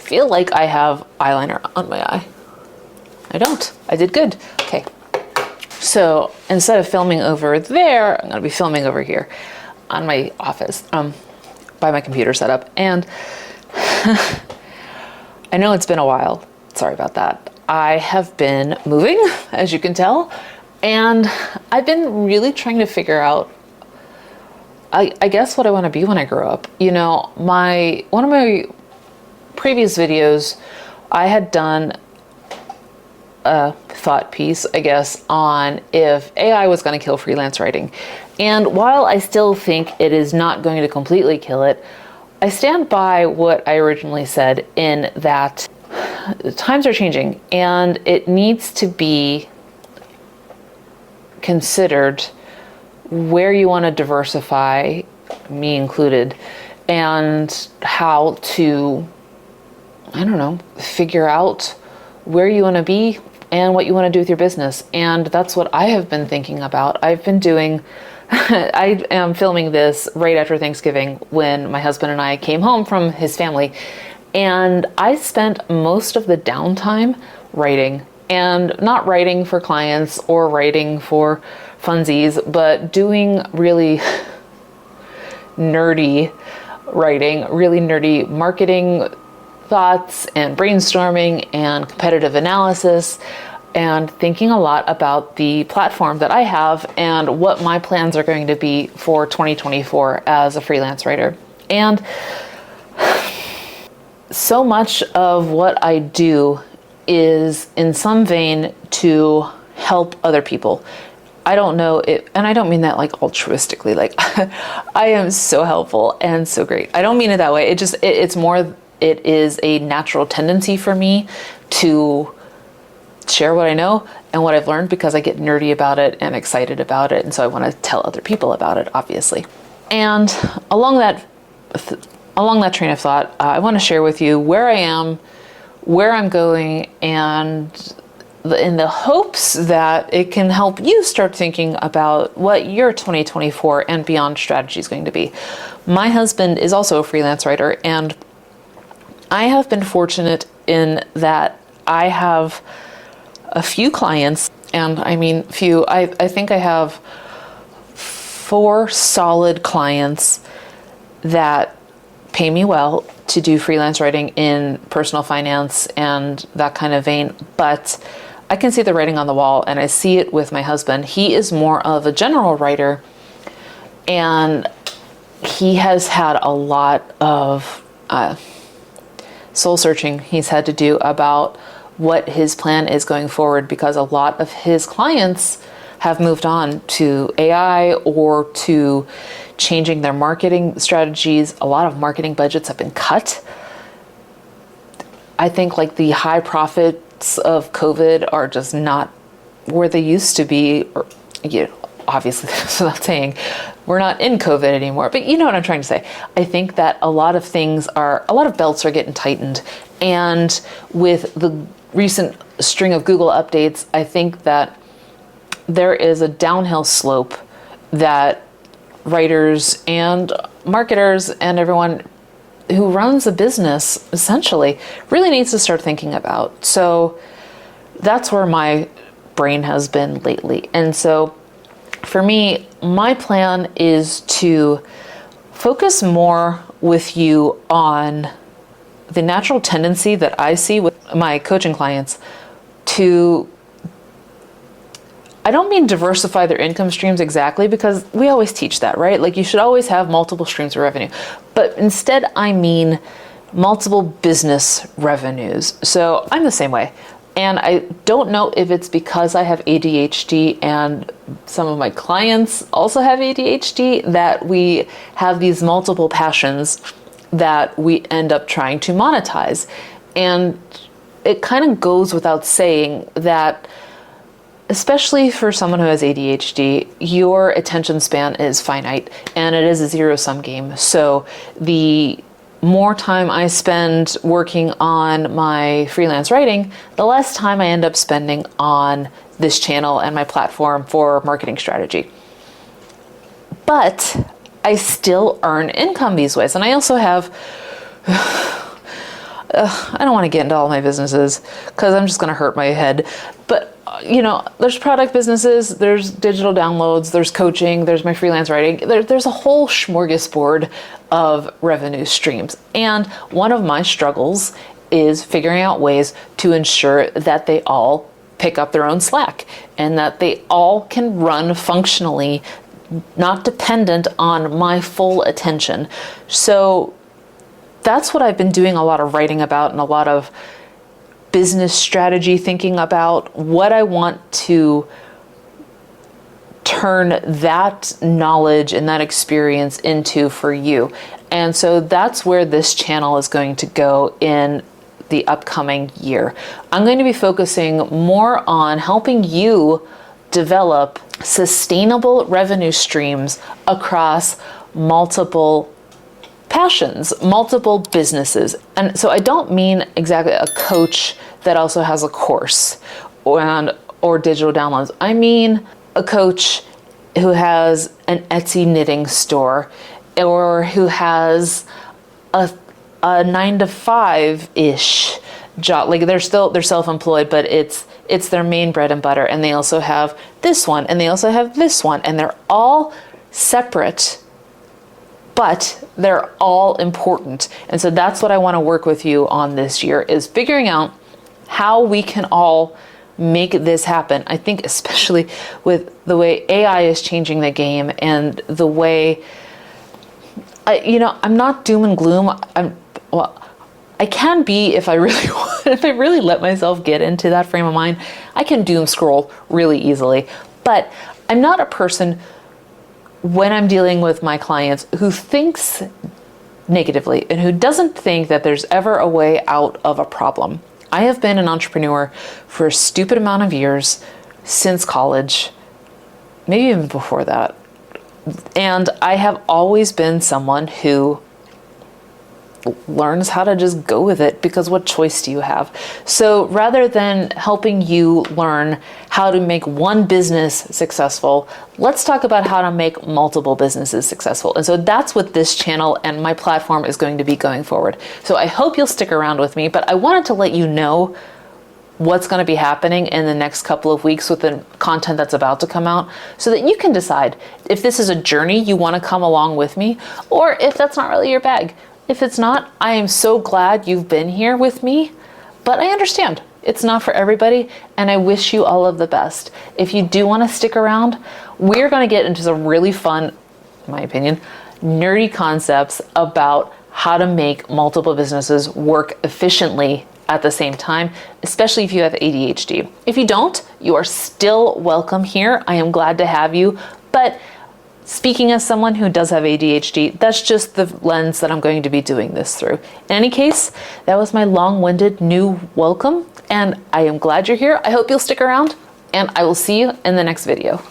feel like I have eyeliner on my eye. I don't. I did good. Okay. So instead of filming over there, I'm going to be filming over here on my office, by my computer setup. And I know it's been a while. Sorry about that. I have been moving, as you can tell, and I've been really trying to figure out, I guess, what I want to be when I grow up. You know, one of my previous videos, I had done a thought piece, I guess, on if AI was going to kill freelance writing. And while I still think it is not going to completely kill it, I stand by what I originally said, in that times are changing and it needs to be considered where you want to diversify, me included, and how to, I don't know, figure out where you want to be and what you want to do with your business. And that's what I have been thinking about. I've been doing, I am filming this right after Thanksgiving, when my husband and I came home from his family. And I spent most of the downtime writing, and not writing for clients or writing for funsies, but doing really nerdy writing, really nerdy marketing thoughts and brainstorming and competitive analysis, and thinking a lot about the platform that I have and what my plans are going to be for 2024 as a freelance writer. And so much of what I do is in some vein to help other people. I don't know it, and I don't mean that like altruistically, like I am so helpful and so great. I don't mean it that way. It's more, it is a natural tendency for me to share what I know and what I've learned, because I get nerdy about it and excited about it. And so I want to tell other people about it, obviously. And along that train of thought, I want to share with you where I am, where I'm going, and in the hopes that it can help you start thinking about what your 2024 and beyond strategy is going to be. My husband is also a freelance writer, and I have been fortunate in that I have a few clients, and I mean few, I think I have 4 solid clients that pay me well to do freelance writing in personal finance and that kind of vein. But I can see the writing on the wall, and I see it with my husband. He is more of a general writer, and he has had a lot of soul searching he's had to do about what his plan is going forward, because a lot of his clients have moved on to AI or to changing their marketing strategies. A lot of marketing budgets have been cut. I think like the high profits of COVID are just not where they used to be. Or, you know, obviously, that's not saying we're not in COVID anymore, but you know what I'm trying to say. I think that a lot of belts are getting tightened. And with the recent string of Google updates, I think that there is a downhill slope that writers and marketers and everyone who runs a business essentially really needs to start thinking about. So that's where my brain has been lately. And so for me, my plan is to focus more with you on the natural tendency that I see with my coaching clients to, I don't mean diversify their income streams exactly, because we always teach that, right? Like you should always have multiple streams of revenue. But instead, I mean multiple business revenues. So I'm the same way. And I don't know if it's because I have ADHD and some of my clients also have ADHD that we have these multiple passions that we end up trying to monetize. And it kind of goes without saying that, especially for someone who has ADHD, your attention span is finite and it is a zero-sum game. So the more time I spend working on my freelance writing, the less time I end up spending on this channel and my platform for marketing strategy. But I still earn income these ways. And I also have, I don't want to get into all my businesses because I'm just going to hurt my head. But, there's product businesses, there's digital downloads, there's coaching, there's my freelance writing. There's a whole smorgasbord of revenue streams. And one of my struggles is figuring out ways to ensure that they all pick up their own slack and that they all can run functionally, not dependent on my full attention. So that's what I've been doing a lot of writing about and a lot of business strategy thinking about, what I want to turn that knowledge and that experience into for you. And so that's where this channel is going to go in the upcoming year. I'm going to be focusing more on helping you develop sustainable revenue streams across multiple passions, multiple businesses. And so I don't mean exactly a coach that also has a course or digital downloads. I mean a coach who has an Etsy knitting store, or who has a 9-to-5-ish job. Like they're self-employed, but it's their main bread and butter. And they also have this one, and they also have this one, and they're all separate, but they're all important. And so that's what I want to work with you on this year, is figuring out how we can all make this happen. I think especially with the way AI is changing the game and the way, I'm not doom and gloom. I can be if I really want, if I really let myself get into that frame of mind. I can doom scroll really easily, but I'm not a person when I'm dealing with my clients who thinks negatively and who doesn't think that there's ever a way out of a problem. I have been an entrepreneur for a stupid amount of years, since college, maybe even before that. And I have always been someone who learns how to just go with it, because what choice do you have? So rather than helping you learn how to make one business successful, let's talk about how to make multiple businesses successful. And so that's what this channel and my platform is going to be going forward. So I hope you'll stick around with me, but I wanted to let you know what's going to be happening in the next couple of weeks with the content that's about to come out, so that you can decide if this is a journey you want to come along with me, or if that's not really your bag. If it's not, I am so glad you've been here with me, but I understand it's not for everybody, and I wish you all of the best. If you do want to stick around, we're going to get into some really fun, in my opinion, nerdy concepts about how to make multiple businesses work efficiently at the same time, especially if you have ADHD. If you don't, you are still welcome here. I am glad to have you, but speaking as someone who does have ADHD, that's just the lens that I'm going to be doing this through. In any case, that was my long-winded new welcome, and I am glad you're here. I hope you'll stick around, and I will see you in the next video.